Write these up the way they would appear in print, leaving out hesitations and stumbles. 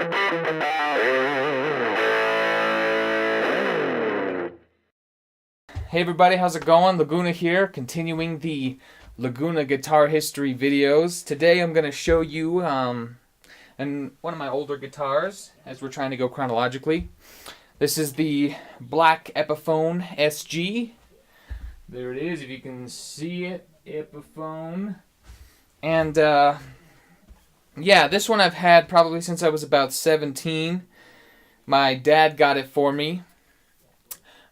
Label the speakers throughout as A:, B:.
A: Hey everybody, how's it going? Laguna here, continuing the Laguna guitar history videos. Today I'm going to show you one of my older guitars, as we're trying to go chronologically. This is the black Epiphone SG. There it is, if you can see it, Epiphone. And yeah, this one I've had probably since I was about 17. My dad got it for me.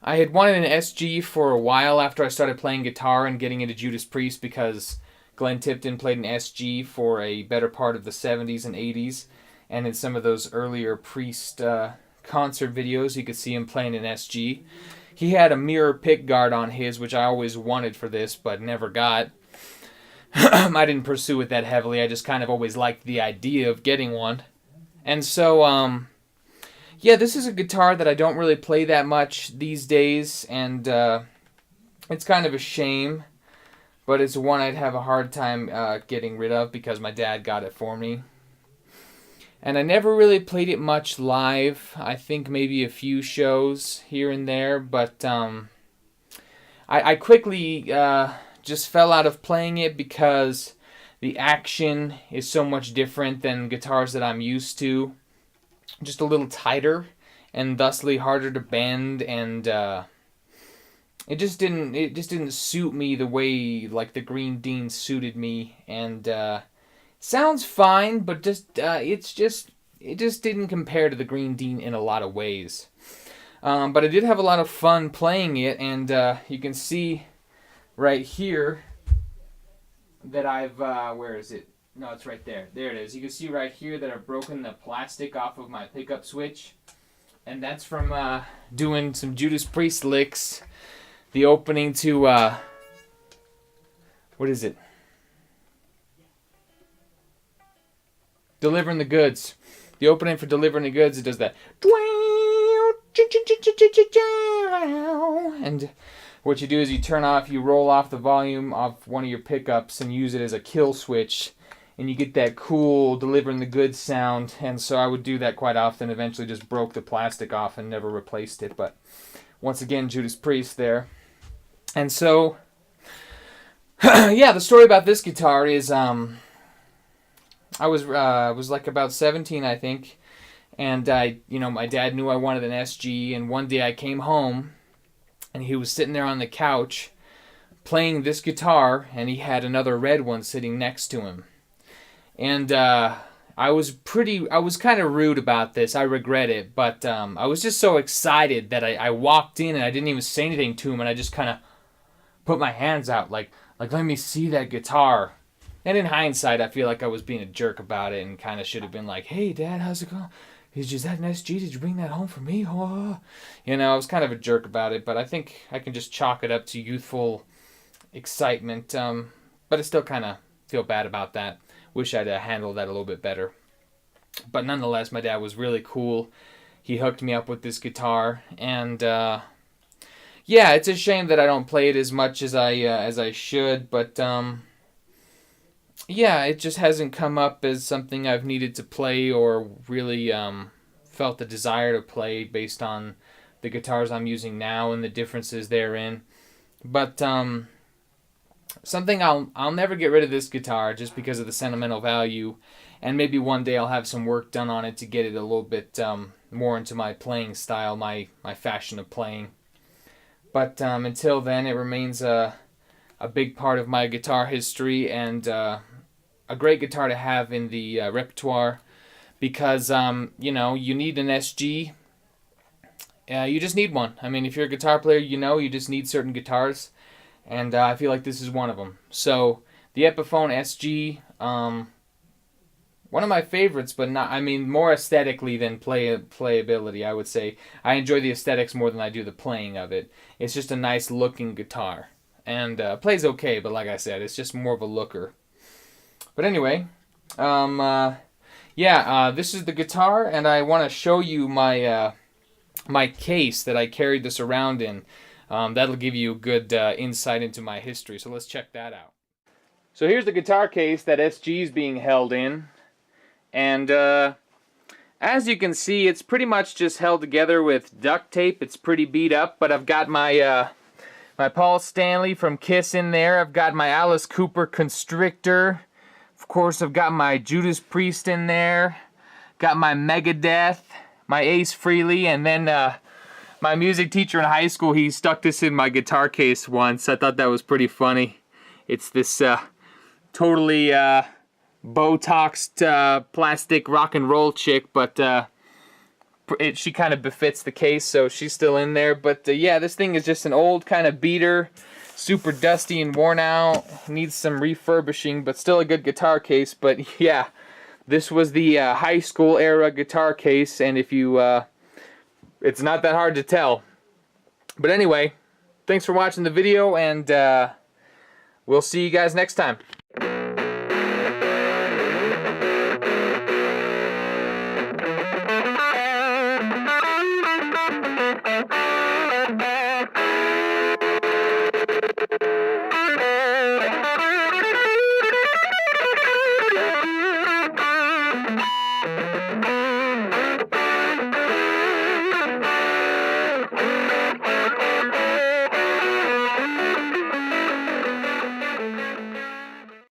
A: I had wanted an SG for a while after I started playing guitar and getting into Judas Priest, because Glenn Tipton played an SG for a better part of the 70s and 80s, and in some of those earlier Priest concert videos you could see him playing an SG. He had a mirror pickguard on his, which I always wanted for this but never got. I didn't pursue it that heavily. I just kind of always liked the idea of getting one. And so yeah, this is a guitar that I don't really play that much these days, and it's kind of a shame, but it's one I'd have a hard time getting rid of because my dad got it for me. And I never really played it much live. I think maybe a few shows here and there, but I quickly just fell out of playing it because the action is so much different than guitars that I'm used to. Just a little tighter and thusly harder to bend, and it just didn't suit me the way like the Green Dean suited me. And sounds fine, but it just didn't compare to the Green Dean in a lot of ways. But I did have a lot of fun playing it, and you can see right here that I've where is it? No, it's right there. There it is. You can see right here that I've broken the plastic off of my pickup switch. And that's from doing some Judas Priest licks. The opening to, what is it? Delivering the Goods. The opening for Delivering the Goods, it does that. And what you do is you roll off the volume of one of your pickups and use it as a kill switch. And you get that cool Delivering the Goods sound. And so I would do that quite often. Eventually just broke the plastic off and never replaced it. But once again, Judas Priest there. And so, yeah, the story about this guitar is I was like about 17, I think. And my dad knew I wanted an SG. And one day I came home and he was sitting there on the couch playing this guitar. And he had another red one sitting next to him. And I was kind of rude about this. I regret it, but I was just so excited that I walked in and I didn't even say anything to him, and I just kind of put my hands out like let me see that guitar. And in hindsight, I feel like I was being a jerk about it and kind of should have been like, "Hey, Dad, how's it going? Is that an SG? Did you bring that home for me?" Oh. I was kind of a jerk about it, but I think I can just chalk it up to youthful excitement. But I still kind of feel bad about that. Wish I'd handled that a little bit better. But nonetheless, my dad was really cool. He hooked me up with this guitar, and yeah, it's a shame that I don't play it as much as I should. But yeah, it just hasn't come up as something I've needed to play or really felt the desire to play based on the guitars I'm using now and the differences therein. But something I'll never get rid of this guitar just because of the sentimental value, and maybe one day I'll have some work done on it to get it a little bit more into my playing style, my fashion of playing. But until then, it remains a big part of my guitar history, and a great guitar to have in the repertoire, because you need an SG. You just need one. I mean, if you're a guitar player, you just need certain guitars. And I feel like this is one of them. So the Epiphone SG, one of my favorites, but more aesthetically than playability, I would say. I enjoy the aesthetics more than I do the playing of it. It's just a nice looking guitar, and plays okay, but like I said, it's just more of a looker. But anyway, this is the guitar, and I want to show you my my case that I carried this around in. That'll give you a good insight into my history, so let's check that out. So here's the guitar case that SG is being held in, and As you can see, it's pretty much just held together with duct tape. It's pretty beat up, but I've got my my Paul Stanley from Kiss in there. I've got my Alice Cooper Constrictor. Of course, I've got my Judas Priest in there. Got my Megadeth, my Ace Frehley, and then my music teacher in high school, he stuck this in my guitar case once. I thought that was pretty funny. It's this totally Botoxed plastic rock and roll chick, but she kind of befits the case, so she's still in there. But yeah, this thing is just an old kind of beater, super dusty and worn out, needs some refurbishing, but still a good guitar case. But yeah, this was the high school era guitar case, and if you it's not that hard to tell. But anyway, thanks for watching the video, and we'll see you guys next time.